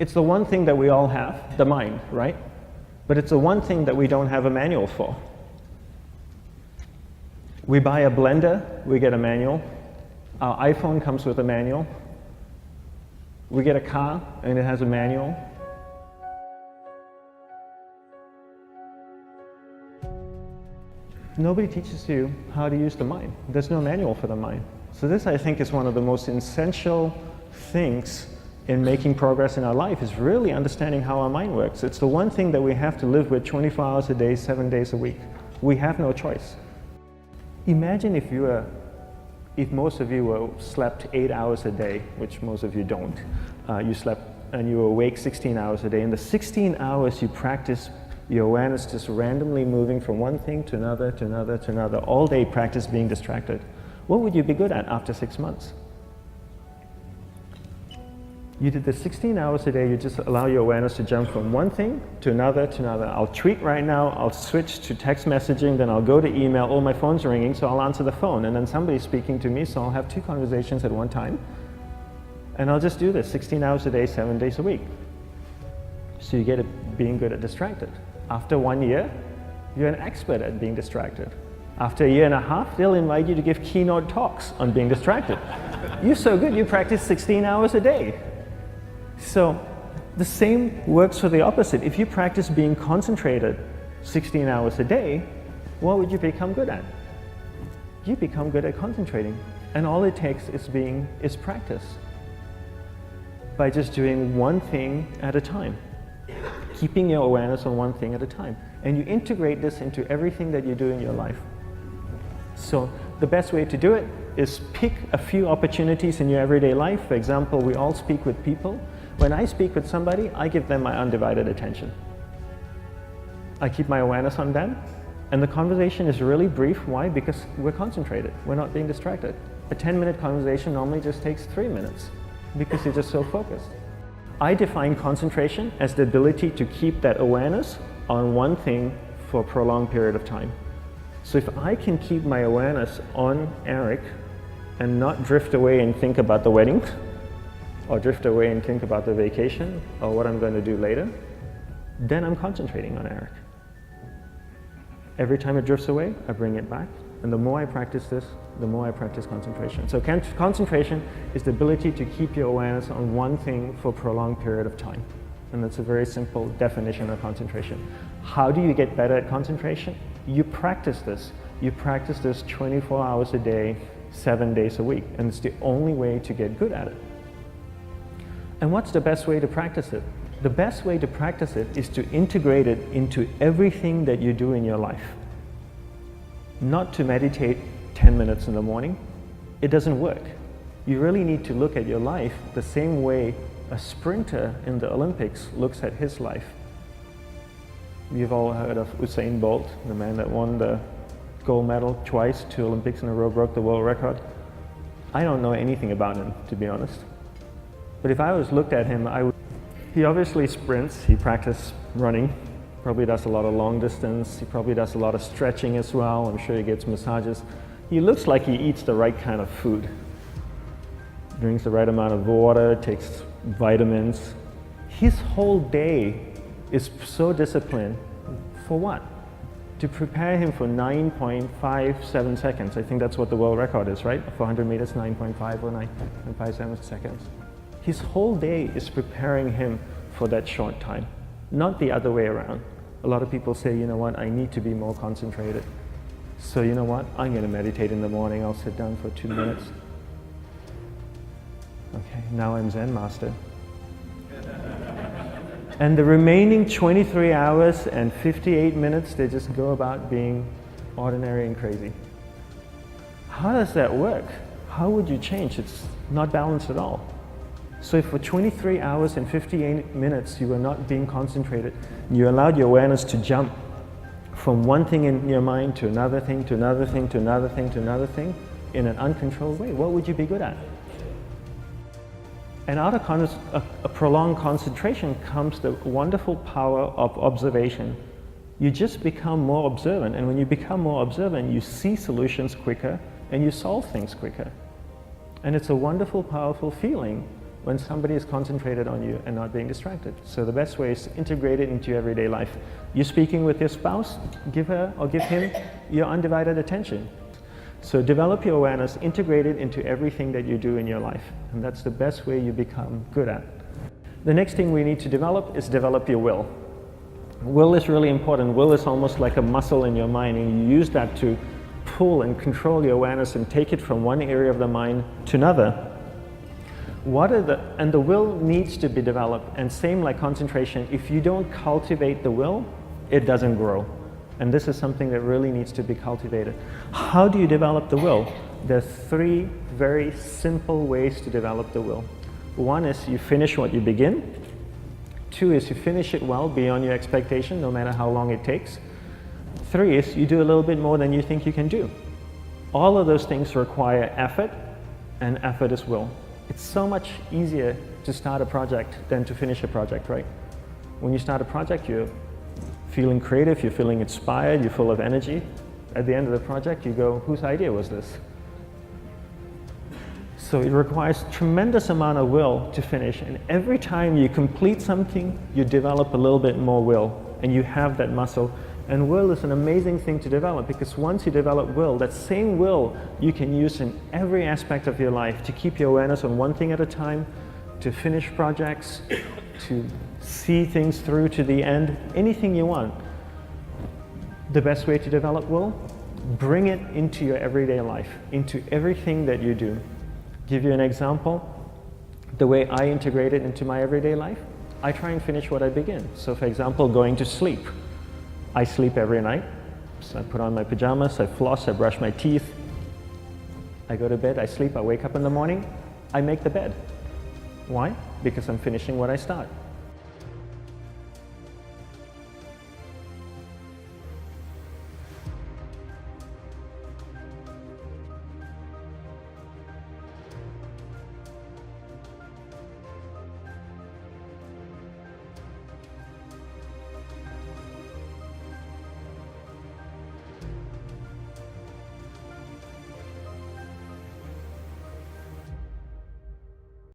It's the one thing that we all have, the mind, right? But it's the one thing that we don't have a manual for. We buy a blender, we get a manual. Our iPhone comes with a manual. We get a car and it has a manual. Nobody teaches you how to use the mind. There's no manual for the mind. So this, I think, is one of the most essential things in making progress in our life, is really understanding how our mind works. It's the one thing that we have to live with 24 hours a day, 7 days a week. We have no choice. Imagine if most of you slept 8 hours a day, which most of you don't. You slept and you were awake 16 hours a day. In the 16 hours you practice your awareness just randomly moving from one thing to another, to another, to another, all day practice being distracted. What would you be good at after 6 months? You did the 16 hours a day, you just allow your awareness to jump from one thing to another, to another. I'll tweet right now, I'll switch to text messaging, then I'll go to email, oh, my phone's ringing, so I'll answer the phone, and then somebody's speaking to me, so I'll have 2 conversations at one time. And I'll just do this 16 hours a day, 7 days a week. So you get it being good at distracted. After 1 year, you're an expert at being distracted. After 1.5 years, they'll invite you to give keynote talks on being distracted. You're so good, you practice 16 hours a day. So the same works for the opposite. If you practice being concentrated 16 hours a day, what would you become good at? You become good at concentrating. And all it takes is practice. By just doing one thing at a time. Keeping your awareness on one thing at a time. And you integrate this into everything that you do in your life. So the best way to do it is pick a few opportunities in your everyday life. For example, we all speak with people. When I speak with somebody, I give them my undivided attention. I keep my awareness on them, and the conversation is really brief. Why? Because we're concentrated. We're not being distracted. A 10-minute conversation normally just takes 3 minutes because you're just so focused. I define concentration as the ability to keep that awareness on one thing for a prolonged period of time. So if I can keep my awareness on Eric and not drift away and think about the wedding, or drift away and think about the vacation, or what I'm going to do later, then I'm concentrating on Eric. Every time it drifts away, I bring it back. And the more I practice this, the more I practice concentration. So concentration is the ability to keep your awareness on one thing for a prolonged period of time. And that's a very simple definition of concentration. How do you get better at concentration? You practice this. You practice this 24 hours a day, 7 days a week. And it's the only way to get good at it. And what's the best way to practice it? The best way to practice it is to integrate it into everything that you do in your life. Not to meditate 10 minutes in the morning. It doesn't work. You really need to look at your life the same way a sprinter in the Olympics looks at his life. You've all heard of Usain Bolt, the man that won the gold medal twice, 2 Olympics in a row, broke the world record. I don't know anything about him, to be honest. But if I was looked at him, he obviously sprints, he practices running, probably does a lot of long distance, he probably does a lot of stretching as well, I'm sure he gets massages. He looks like he eats the right kind of food. Drinks the right amount of water, takes vitamins. His whole day is so disciplined. For what? To prepare him for 9.57 seconds. I think that's what the world record is, right? For 100 meters, 9.5 or 9.57 seconds. His whole day is preparing him for that short time, not the other way around. A lot of people say, you know what, I need to be more concentrated. So you know what, I'm going to meditate in the morning, I'll sit down for 2 minutes. Okay, now I'm Zen master. And the remaining 23 hours and 58 minutes, they just go about being ordinary and crazy. How does that work? How would you change? It's not balanced at all. So if for 23 hours and 58 minutes you were not being concentrated, you allowed your awareness to jump from one thing in your mind to another thing, to another thing, to another thing, to another thing, in an uncontrolled way, what would you be good at? And out of a prolonged concentration comes the wonderful power of observation. You just become more observant, and when you become more observant, you see solutions quicker and you solve things quicker. And it's a wonderful, powerful feeling when somebody is concentrated on you and not being distracted. So the best way is to integrate it into your everyday life. You're speaking with your spouse, give her or give him your undivided attention. So develop your awareness, integrate it into everything that you do in your life. And that's the best way you become good at. The next thing we need to develop is develop your will. Will is really important. Will is almost like a muscle in your mind, and you use that to pull and control your awareness and take it from one area of the mind to another. And the will needs to be developed, and same like concentration, if you don't cultivate the will, it doesn't grow. And this is something that really needs to be cultivated. How do you develop the will? There's 3 very simple ways to develop the will. 1 is you finish what you begin. 2 is you finish it well beyond your expectation, no matter how long it takes. 3 is you do a little bit more than you think you can do. All of those things require effort, and effort is will. It's so much easier to start a project than to finish a project, right? When you start a project, you're feeling creative, you're feeling inspired, you're full of energy. At the end of the project, you go, whose idea was this? So it requires tremendous amount of will to finish, and every time you complete something, you develop a little bit more will, and you have that muscle. And will is an amazing thing to develop, because once you develop will, that same will you can use in every aspect of your life to keep your awareness on one thing at a time, to finish projects, to see things through to the end, anything you want. The best way to develop will, bring it into your everyday life, into everything that you do. Give you an example, the way I integrate it into my everyday life, I try and finish what I begin. So for example, going to sleep. I sleep every night, so I put on my pajamas, I floss, I brush my teeth, I go to bed, I sleep, I wake up in the morning, I make the bed. Why? Because I'm finishing what I start.